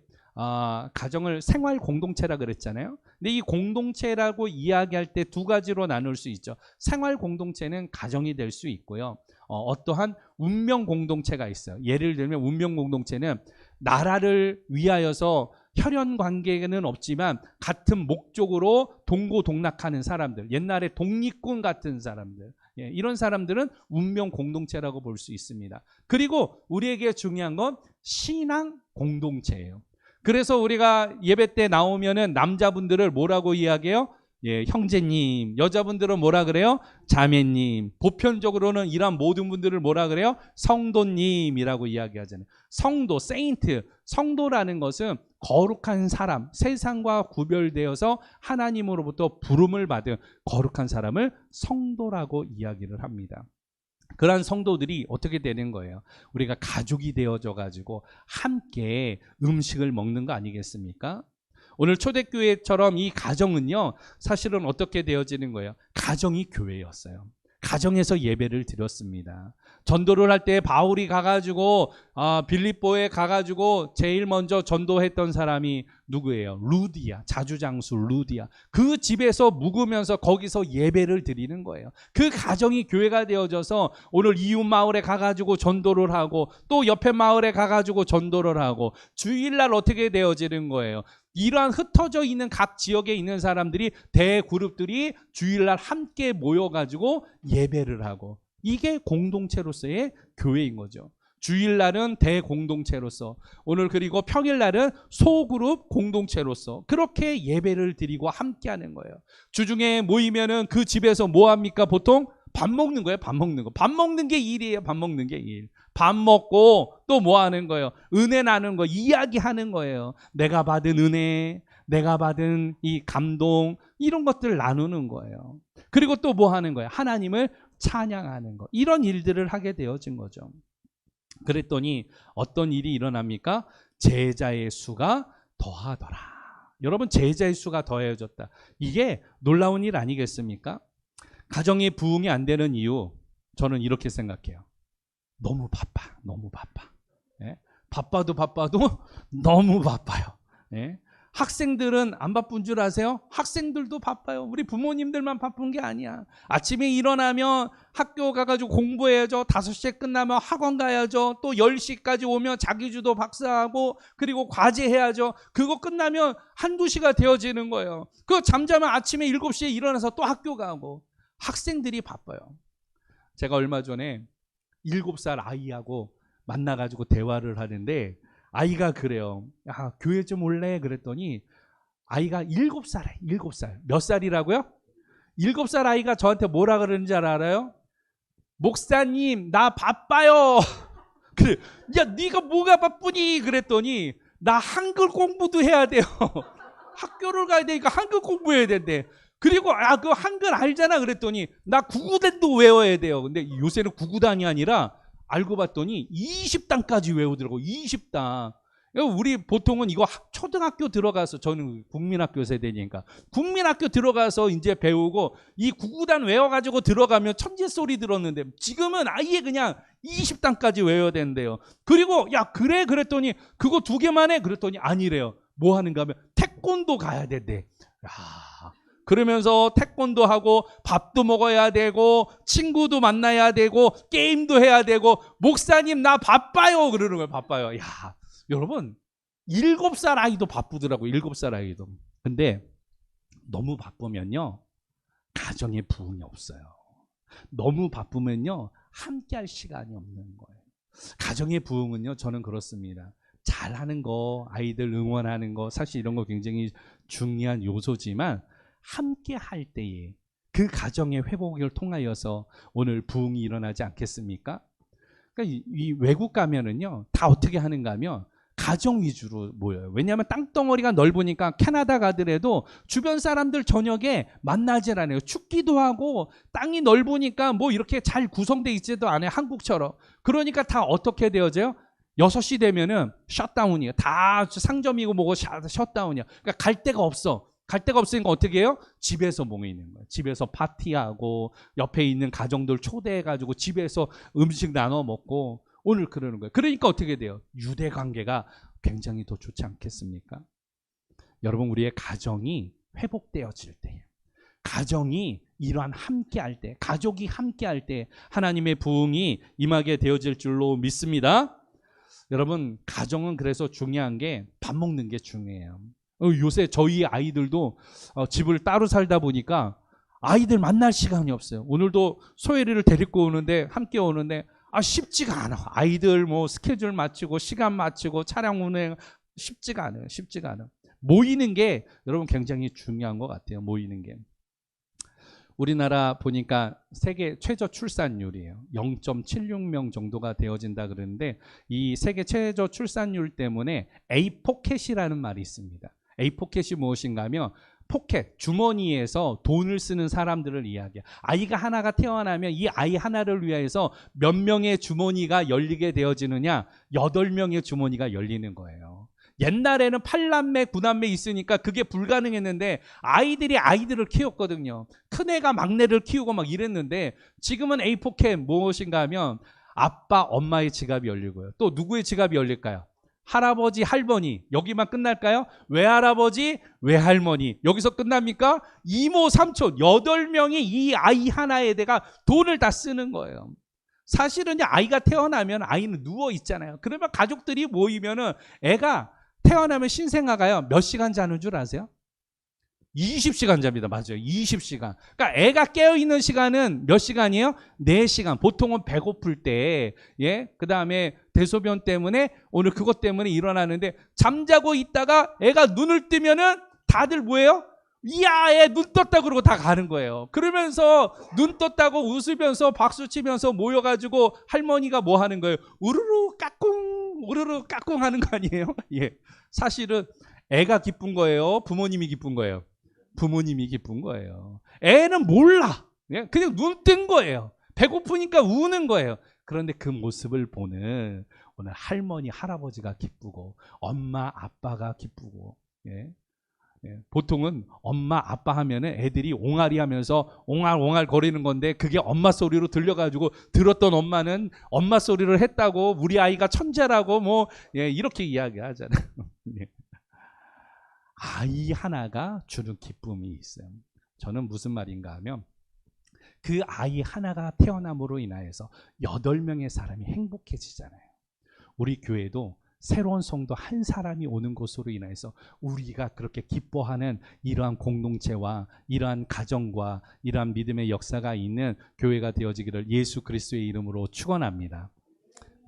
A: 가정을 생활 공동체라 그랬잖아요. 근데 이 공동체라고 이야기할 때 두 가지로 나눌 수 있죠. 생활 공동체는 가정이 될 수 있고요. 어떠한 운명 공동체가 있어요. 예를 들면 운명 공동체는 나라를 위하여서 혈연 관계는 없지만 같은 목적으로 동고동락하는 사람들, 옛날에 독립군 같은 사람들, 이런 사람들은 운명 공동체라고 볼 수 있습니다. 그리고 우리에게 중요한 건 신앙 공동체예요. 그래서 우리가 예배 때 나오면은 남자분들을 뭐라고 이야기해요? 형제님, 여자분들은 뭐라 그래요? 자매님. 보편적으로는 이런 모든 분들을 뭐라 그래요? 성도님이라고 이야기하잖아요. 성도, 세인트. 성도라는 것은 거룩한 사람, 세상과 구별되어서 하나님으로부터 부름을 받은 거룩한 사람을 성도라고 이야기를 합니다. 그러한 성도들이 어떻게 되는 거예요? 우리가 가족이 되어져 가지고 함께 음식을 먹는 거 아니겠습니까? 오늘 초대교회처럼 이 가정은요, 사실은 어떻게 되어지는 거예요? 가정이 교회였어요. 가정에서 예배를 드렸습니다. 전도를 할 때 바울이 가가지고 빌립보에 가가지고 제일 먼저 전도했던 사람이 누구예요? 루디아, 자주장수 루디아. 그 집에서 묵으면서 거기서 예배를 드리는 거예요. 그 가정이 교회가 되어져서 오늘 이웃 마을에 가가지고 전도를 하고 또 옆에 마을에 가가지고 전도를 하고 주일날 어떻게 되어지는 거예요? 이러한 흩어져 있는 각 지역에 있는 사람들이 대그룹들이 주일날 함께 모여가지고 예배를 하고 이게 공동체로서의 교회인 거죠. 주일날은 대공동체로서, 오늘 그리고 평일날은 소그룹 공동체로서 그렇게 예배를 드리고 함께하는 거예요. 주중에 모이면은 그 집에서 뭐 합니까? 보통 밥 먹는 거예요. 밥 먹는 거. 밥 먹는 게 일이에요. 밥 먹는 게 일. 밥 먹고 또 뭐 하는 거예요? 은혜 나누는 거, 이야기하는 거예요. 내가 받은 은혜, 내가 받은 이 감동, 이런 것들 나누는 거예요. 그리고 또 뭐 하는 거예요? 하나님을 찬양하는 거. 이런 일들을 하게 되어진 거죠. 그랬더니 어떤 일이 일어납니까? 제자의 수가 더하더라. 여러분, 제자의 수가 더해졌다. 이게 놀라운 일 아니겠습니까? 가정이 부흥이 안 되는 이유, 저는 이렇게 생각해요. 너무 바빠. 너무 바빠. 예? 바빠도 너무 바빠요. 예? 학생들은 안 바쁜 줄 아세요? 학생들도 바빠요. 우리 부모님들만 바쁜 게 아니야. 아침에 일어나면 학교 가가지고 공부해야죠. 5시에 끝나면 학원 가야죠. 또 10시까지 오면 자기주도 박사하고 그리고 과제해야죠. 그거 끝나면 1-2시가 되어지는 거예요. 그거 잠자면 아침에 7시에 일어나서 또 학교 가고. 학생들이 바빠요. 제가 얼마 전에 7살 아이하고 만나가지고 대화를 하는데 아이가 그래요. 야, 교회 좀 올래? 그랬더니 아이가 7살이에요. 7살. 몇 살이라고요? 7살 아이가 저한테 뭐라 그러는지 알아요? 목사님, 나 바빠요. 그래. 야, 네가 뭐가 바쁘니? 그랬더니 나 한글 공부도 해야 돼요. 학교를 가야 되니까 한글 공부해야 된대. 그리고 그 한글 알잖아. 그랬더니 나 구구단도 외워야 돼요. 근데 요새는 구구단이 아니라 알고 봤더니 20단까지 외우더라고. 20단. 우리 보통은 이거 초등학교 들어가서, 저는 국민학교 세대니까 국민학교 들어가서 이제 배우고 이 구구단 외워가지고 들어가면 천재 소리 들었는데 지금은 아예 그냥 20단까지 외워야 된대요. 그리고 야 그래? 그랬더니 그거 2개만 해? 그랬더니 아니래요. 뭐 하는가 하면 태권도 가야 된대. 야, 그러면서 태권도 하고 밥도 먹어야 되고 친구도 만나야 되고 게임도 해야 되고 목사님 나 바빠요 그러는 거예요. 바빠요. 야, 여러분 7살 아이도 바쁘더라고요. 7살 아이도. 근데 너무 바쁘면요 가정에 부흥이 없어요. 너무 바쁘면요 함께할 시간이 없는 거예요. 가정의 부흥은요, 저는 그렇습니다. 잘하는 거, 아이들 응원하는 거, 사실 이런 거 굉장히 중요한 요소지만 함께 할 때에 그 가정의 회복을 통하여서 오늘 부흥이 일어나지 않겠습니까? 그러니까 이 외국 가면은요 다 어떻게 하는가 하면 가정 위주로 모여요. 왜냐하면 땅덩어리가 넓으니까 캐나다 가더라도 주변 사람들 저녁에 만나질 않아요. 춥기도 하고 땅이 넓으니까 뭐 이렇게 잘 구성되어 있지도 않아요. 한국처럼. 그러니까 다 어떻게 되어져요? 6시 되면은 셧다운이에요. 다 상점이고 뭐고 셧다운이야. 그러니까 갈 데가 없어. 갈 데가 없으니까 어떻게 해요? 집에서 모이는 거예요. 집에서 파티하고 옆에 있는 가정들 초대해가지고 집에서 음식 나눠 먹고 오늘 그러는 거예요. 그러니까 어떻게 돼요? 유대 관계가 굉장히 더 좋지 않겠습니까? 여러분, 우리의 가정이 회복되어질 때, 가정이 이러한 함께할 때, 가족이 함께할 때 하나님의 부흥이 임하게 되어질 줄로 믿습니다. 여러분, 가정은 그래서 중요한 게 밥 먹는 게 중요해요. 요새 저희 아이들도 집을 따로 살다 보니까 아이들 만날 시간이 없어요. 오늘도 소혜리를 데리고 오는데 함께 오는데 쉽지가 않아. 아이들 뭐 스케줄 맞추고 시간 맞추고 차량 운행 쉽지가 않아요. 쉽지가 않아. 모이는 게 여러분 굉장히 중요한 것 같아요. 모이는 게. 우리나라 보니까 세계 최저 출산율이에요. 0.76명 정도가 되어진다 그러는데 이 세계 최저 출산율 때문에 에이포켓이라는 말이 있습니다. 에이포켓이 무엇인가 하면 포켓, 주머니에서 돈을 쓰는 사람들을 이야기해요. 아이가 하나가 태어나면 이 아이 하나를 위해서 몇 명의 주머니가 열리게 되어지느냐? 8명의 주머니가 열리는 거예요. 옛날에는 8남매, 9남매 있으니까 그게 불가능했는데 아이들이 아이들을 키웠거든요. 큰애가 막내를 키우고 막 이랬는데 지금은 A4캠 무엇인가 하면 아빠, 엄마의 지갑이 열리고요. 또 누구의 지갑이 열릴까요? 할아버지, 할머니. 여기만 끝날까요? 외할아버지, 외할머니. 여기서 끝납니까? 이모, 삼촌. 8명이 이 아이 하나에 대가 돈을 다 쓰는 거예요. 사실은 아이가 태어나면 아이는 누워 있잖아요. 그러면 가족들이 모이면은 애가 태어나면 신생아가요 몇 시간 자는 줄 아세요? 20시간 잡니다. 맞아요. 20시간. 그러니까 애가 깨어있는 시간은 몇 시간이에요? 4시간. 보통은 배고플 때, 예? 그 다음에 대소변 때문에, 오늘 그것 때문에 일어나는데, 잠자고 있다가 애가 눈을 뜨면은 다들 뭐예요? 이야, 애 눈 떴다 그러고 다 가는 거예요. 그러면서 눈 떴다고 웃으면서 박수 치면서 모여가지고 할머니가 뭐 하는 거예요? 우르르 까꿍, 우르르 까꿍 하는 거 아니에요? 예. 사실은 애가 기쁜 거예요? 부모님이 기쁜 거예요? 부모님이 기쁜 거예요. 애는 몰라. 그냥 눈 뜬 거예요. 배고프니까 우는 거예요. 그런데 그 모습을 보는 오늘 할머니, 할아버지가 기쁘고 엄마, 아빠가 기쁘고, 예. 예. 보통은 엄마, 아빠 하면은 애들이 옹알이 하면서 옹알옹알 거리는 건데 그게 엄마 소리로 들려가지고 들었던 엄마는 엄마 소리를 했다고 우리 아이가 천재라고 뭐, 예, 이렇게 이야기하잖아요. 예. 아이 하나가 주는 기쁨이 있어요. 저는 무슨 말인가 하면 그 아이 하나가 태어남으로 인하여서 8명의 사람이 행복해지잖아요. 우리 교회도 새로운 성도 한 사람이 오는 것으로 인해서 우리가 그렇게 기뻐하는 이러한 공동체와 이러한 가정과 이러한 믿음의 역사가 있는 교회가 되어지기를 예수 그리스도의 이름으로 축원합니다.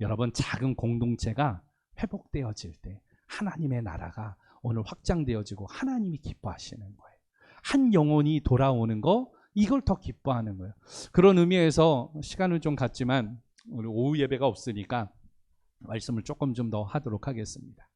A: 여러분, 작은 공동체가 회복되어질 때 하나님의 나라가 오늘 확장되어지고 하나님이 기뻐하시는 거예요. 한 영혼이 돌아오는 거, 이걸 더 기뻐하는 거예요. 그런 의미에서 시간은 좀 갔지만 오늘 오후 예배가 없으니까 말씀을 조금 좀 더 하도록 하겠습니다.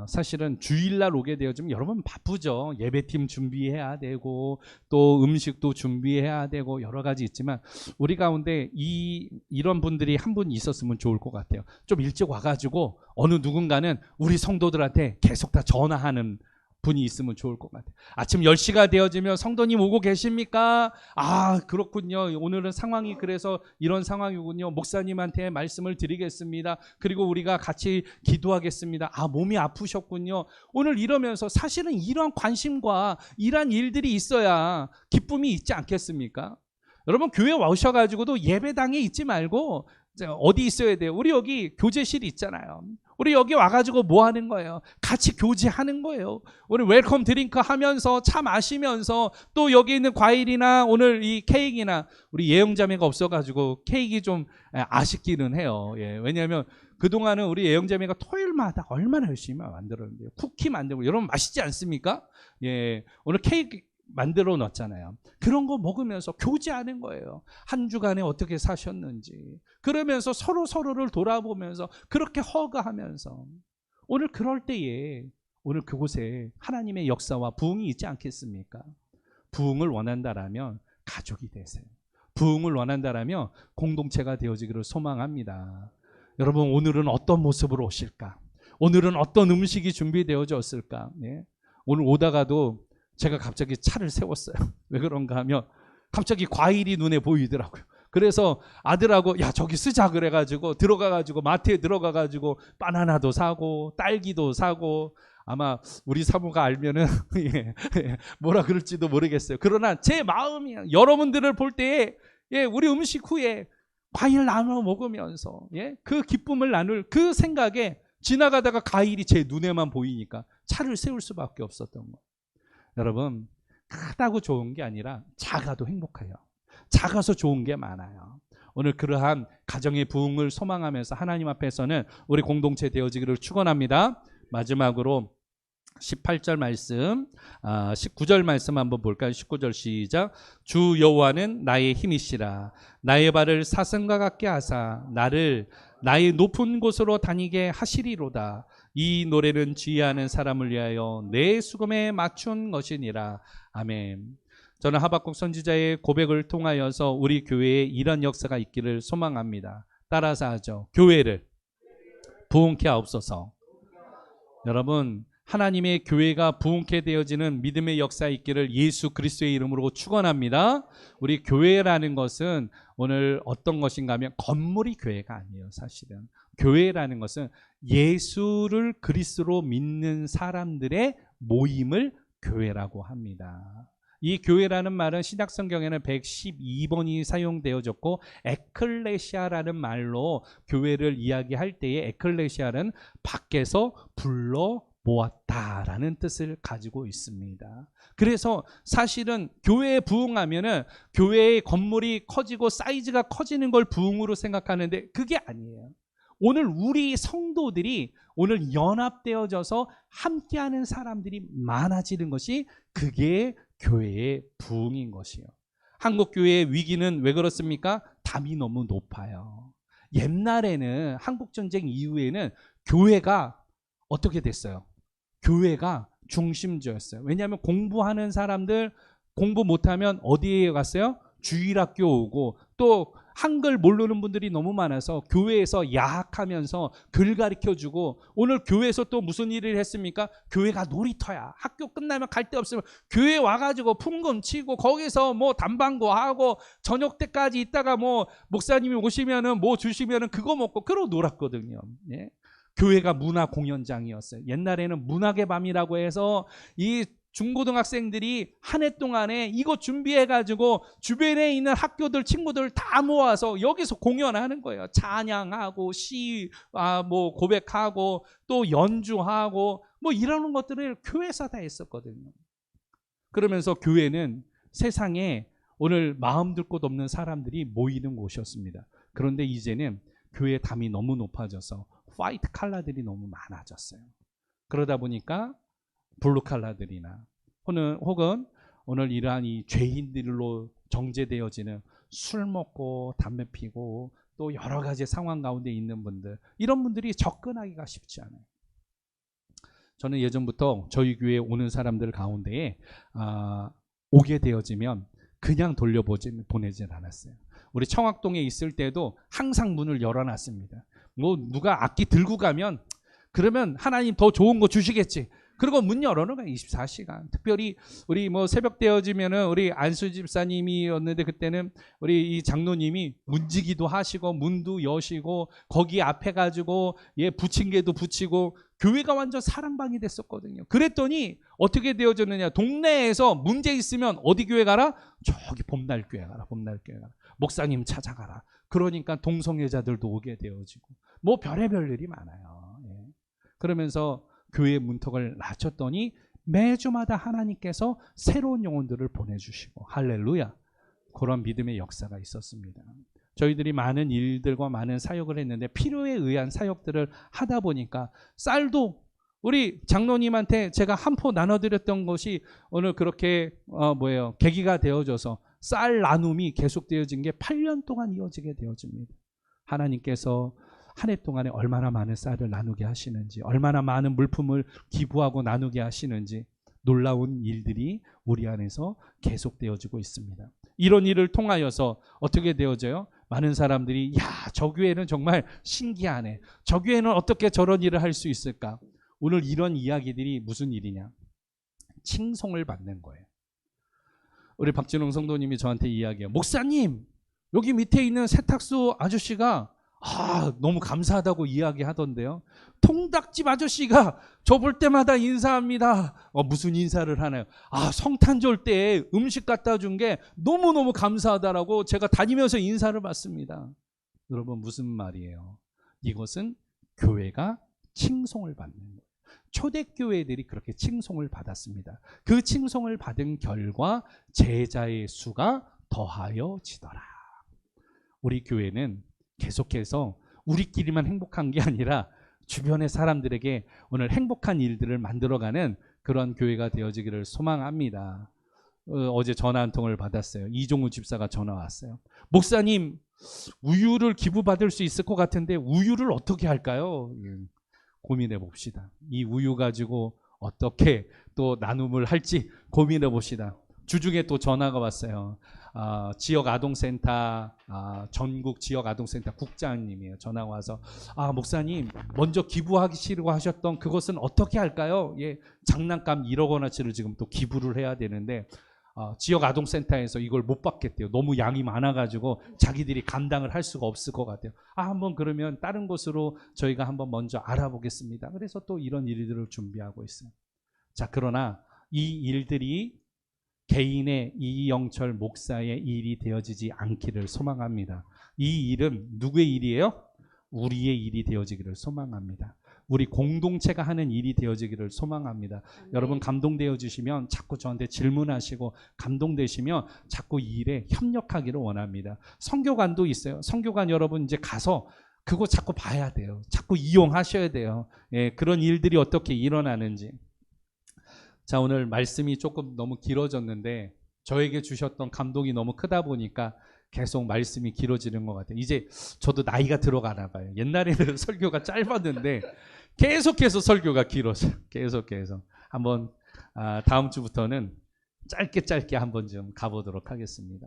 A: 사실은 주일날 오게 되어지면 여러분 바쁘죠. 예배팀 준비해야 되고 또 음식도 준비해야 되고 여러 가지 있지만 우리 가운데 이런 분들이 한 분 있었으면 좋을 것 같아요. 좀 일찍 와가지고 어느 누군가는 우리 성도들한테 계속 다 전화하는 분이 있으면 좋을 것 같아요. 아침 10시가 되어지면 성도님 오고 계십니까? 아, 그렇군요. 오늘은 상황이 그래서 이런 상황이군요. 목사님한테 말씀을 드리겠습니다. 그리고 우리가 같이 기도하겠습니다. 아, 몸이 아프셨군요. 오늘 이러면서 사실은 이런 관심과 이러한 일들이 있어야 기쁨이 있지 않겠습니까? 여러분, 교회 오셔가지고도 예배당에 있지 말고 어디 있어야 돼요? 우리 여기 교제실이 있잖아요. 우리 여기 와가지고 뭐 하는 거예요? 같이 교제하는 거예요. 우리 웰컴 드링크 하면서 차 마시면서 또 여기 있는 과일이나 오늘 이 케이크나 우리 예영자매가 없어가지고 케이크 좀 아쉽기는 해요. 예, 왜냐하면 그동안은 우리 예영자매가 토요일마다 얼마나 열심히 만들었는데요. 쿠키 만들고 여러분 맛있지 않습니까? 예, 오늘 케이크 만들어 놨잖아요. 그런 거 먹으면서 교제하는 거예요. 한 주간에 어떻게 사셨는지. 그러면서 서로를 돌아보면서 그렇게 허가하면서 오늘 그럴 때에 오늘 그곳에 하나님의 역사와 부흥이 있지 않겠습니까? 부흥을 원한다라면 가족이 되세요. 부흥을 원한다라면 공동체가 되어지기를 소망합니다. 여러분, 오늘은 어떤 모습으로 오실까? 오늘은 어떤 음식이 준비되어졌을까? 네? 오늘 오다가도 제가 갑자기 차를 세웠어요. 왜 그런가 하면 갑자기 과일이 눈에 보이더라고요. 그래서 아들하고 야 저기 쓰자 그래가지고 들어가가지고 마트에 들어가가지고 바나나도 사고 딸기도 사고 아마 우리 사모가 알면은 뭐라 그럴지도 모르겠어요. 그러나 제 마음이 여러분들을 볼 때에 우리 음식 후에 과일 나눠 먹으면서 그 기쁨을 나눌 그 생각에 지나가다가 과일이 제 눈에만 보이니까 차를 세울 수밖에 없었던 거예요. 여러분, 크다고 좋은 게 아니라 작아도 행복해요. 작아서 좋은 게 많아요. 오늘 그러한 가정의 부흥을 소망하면서 하나님 앞에서는 우리 공동체 되어지기를 축원합니다. 마지막으로 18절 말씀, 19절 말씀 한번 볼까요? 19절 시작. 주 여호와는 나의 힘이시라. 나의 발을 사슴과 같게 하사 나를 나의 높은 곳으로 다니게 하시리로다. 이 노래는 지혜하는 사람을 위하여 내 수금에 맞춘 것이니라. 아멘. 저는 하박국 선지자의 고백을 통하여서 우리 교회에 이런 역사가 있기를 소망합니다. 따라서 하죠. 교회를 부흥케 하옵소서. 여러분, 하나님의 교회가 부흥케 되어지는 믿음의 역사가 있기를 예수 그리스도의 이름으로 축원합니다. 우리 교회라는 것은 오늘 어떤 것인가 하면 건물이 교회가 아니에요. 사실은 교회라는 것은 예수를 그리스도로 믿는 사람들의 모임을 교회라고 합니다. 이 교회라는 말은 신약 성경에는 112번이 사용되어졌고 에클레시아라는 말로 교회를 이야기할 때에 에클레시아는 밖에서 불러 모았다라는 뜻을 가지고 있습니다. 그래서 사실은 교회에 부흥하면은 교회의 건물이 커지고 사이즈가 커지는 걸 부흥으로 생각하는데 그게 아니에요. 오늘 우리 성도들이 오늘 연합되어져서 함께하는 사람들이 많아지는 것이 그게 교회의 부흥인 것이에요. 한국 교회의 위기는 왜 그렇습니까? 담이 너무 높아요. 옛날에는 한국전쟁 이후에는 교회가 어떻게 됐어요? 교회가 중심지였어요. 왜냐하면 공부하는 사람들 공부 못하면 어디에 갔어요? 주일학교 오고 또 한글 모르는 분들이 너무 많아서 교회에서 야학하면서 글 가르쳐주고 오늘 교회에서 또 무슨 일을 했습니까? 교회가 놀이터야. 학교 끝나면 갈 데 없으면 교회 와가지고 풍금 치고 거기서 뭐 담방구 하고 저녁 때까지 있다가 뭐 목사님이 오시면은 뭐 주시면은 그거 먹고 그러고 놀았거든요. 예? 교회가 문화 공연장이었어요. 옛날에는 문학의 밤이라고 해서 이 중고등학생들이 한 해 동안에 이거 준비해가지고 주변에 있는 학교들 친구들 다 모아서 여기서 공연하는 거예요. 찬양하고 뭐 고백하고 또 연주하고 뭐 이러는 것들을 교회에서 다 했었거든요. 그러면서 교회는 세상에 오늘 마음 둘 곳 없는 사람들이 모이는 곳이었습니다. 그런데 이제는 교회 담이 너무 높아져서 화이트 칼라들이 너무 많아졌어요. 그러다 보니까 블루 칼라들이나 혹은 오늘 이러한 이 죄인들로 정죄되어지는 술 먹고 담배 피고 또 여러 가지 상황 가운데 있는 분들, 이런 분들이 접근하기가 쉽지 않아요. 저는 예전부터 저희 교회에 오는 사람들 가운데에 오게 되어지면 그냥 보내진 않았어요. 우리 청학동에 있을 때도 항상 문을 열어놨습니다. 뭐 누가 악기 들고 가면 그러면 하나님 더 좋은 거 주시겠지. 그리고 문 열어놓은 거야 24시간. 특별히 우리 뭐 새벽 되어지면은 우리 안수 집사님이었는데 그때는 우리 이 장로님이 문지기도 하시고 문도 여시고 거기 앞에 가지고 부침개도 붙이고 교회가 완전 사랑방이 됐었거든요. 그랬더니 어떻게 되어졌느냐? 동네에서 문제 있으면 어디 교회 가라? 저기 봄날 교회 가라. 봄날 교회 가라. 목사님 찾아가라. 그러니까 동성애자들도 오게 되어지고 뭐 별의별 일이 많아요. 예. 그러면서 교회 문턱을 낮췄더니 매주마다 하나님께서 새로운 영혼들을 보내주시고 할렐루야, 그런 믿음의 역사가 있었습니다. 저희들이 많은 일들과 많은 사역을 했는데 필요에 의한 사역들을 하다 보니까 쌀도 우리 장로님한테 제가 한 포 나눠드렸던 것이 오늘 그렇게 계기가 되어져서 쌀 나눔이 계속되어진 게 8년 동안 이어지게 되어집니다. 하나님께서 한 해 동안에 얼마나 많은 쌀을 나누게 하시는지, 얼마나 많은 물품을 기부하고 나누게 하시는지 놀라운 일들이 우리 안에서 계속되어지고 있습니다. 이런 일을 통하여서 어떻게 되어져요? 많은 사람들이 저 교회는 정말 신기하네. 저 교회는 어떻게 저런 일을 할 수 있을까? 오늘 이런 이야기들이 무슨 일이냐? 칭송을 받는 거예요. 우리 박진홍 성도님이 저한테 이야기해요. 목사님, 여기 밑에 있는 세탁소 아저씨가 너무 감사하다고 이야기하던데요. 통닭집 아저씨가 저 볼 때마다 인사합니다. 무슨 인사를 하나요? 성탄절 때 음식 갖다 준 게 너무너무 감사하다라고 제가 다니면서 인사를 받습니다. 여러분, 무슨 말이에요? 이것은 교회가 칭송을 받는 거예요. 초대교회들이 그렇게 칭송을 받았습니다. 그 칭송을 받은 결과 제자의 수가 더하여지더라. 우리 교회는 계속해서 우리끼리만 행복한 게 아니라 주변의 사람들에게 오늘 행복한 일들을 만들어가는 그런 교회가 되어지기를 소망합니다. 어제 전화 한 통을 받았어요. 이종우 집사가 전화 왔어요. 목사님, 우유를 기부받을 수 있을 것 같은데 우유를 어떻게 할까요? 고민해 봅시다. 이 우유 가지고 어떻게 또 나눔을 할지 고민해 봅시다. 주중에 또 전화가 왔어요. 지역아동센터, 전국 지역아동센터 국장님이에요. 전화가 와서 목사님, 먼저 기부하시려고 하셨던 그것은 어떻게 할까요? 장난감 1억 원어치를 지금 또 기부를 해야 되는데 지역아동센터에서 이걸 못 받겠대요. 너무 양이 많아가지고 자기들이 감당을 할 수가 없을 것 같아요. 한번 그러면 다른 곳으로 저희가 한번 먼저 알아보겠습니다. 그래서 또 이런 일들을 준비하고 있어요. 자, 그러나 이 일들이 개인의 이영철 목사의 일이 되어지지 않기를 소망합니다. 이 일은 누구의 일이에요? 우리의 일이 되어지기를 소망합니다. 우리 공동체가 하는 일이 되어지기를 소망합니다. 여러분 감동되어 주시면 자꾸 저한테 질문하시고 감동되시면 자꾸 이 일에 협력하기를 원합니다. 선교관도 있어요. 선교관 여러분 이제 가서 그거 자꾸 봐야 돼요. 자꾸 이용하셔야 돼요. 예, 그런 일들이 어떻게 일어나는지. 자, 오늘 말씀이 조금 너무 길어졌는데 저에게 주셨던 감동이 너무 크다 보니까 계속 말씀이 길어지는 것 같아요. 이제 저도 나이가 들어가나 봐요. 옛날에는 설교가 짧았는데 계속해서 설교가 길어져요. 계속해서. 한번 다음 주부터는 짧게 한번 좀 가보도록 하겠습니다.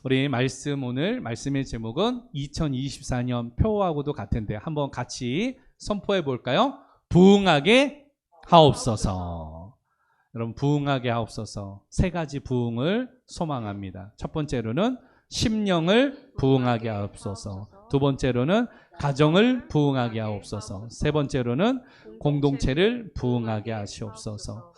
A: 우리 말씀 오늘 말씀의 제목은 2024년 표하고도 같은데 한번 같이 선포해 볼까요? 부흥하게 하옵소서. 여러분 부흥하게 하옵소서. 세 가지 부흥을 소망합니다. 첫 번째로는 심령을 부흥하게 하옵소서. 두 번째로는 가정을 부흥하게 하옵소서. 세 번째로는 공동체를 부흥하게 하시옵소서.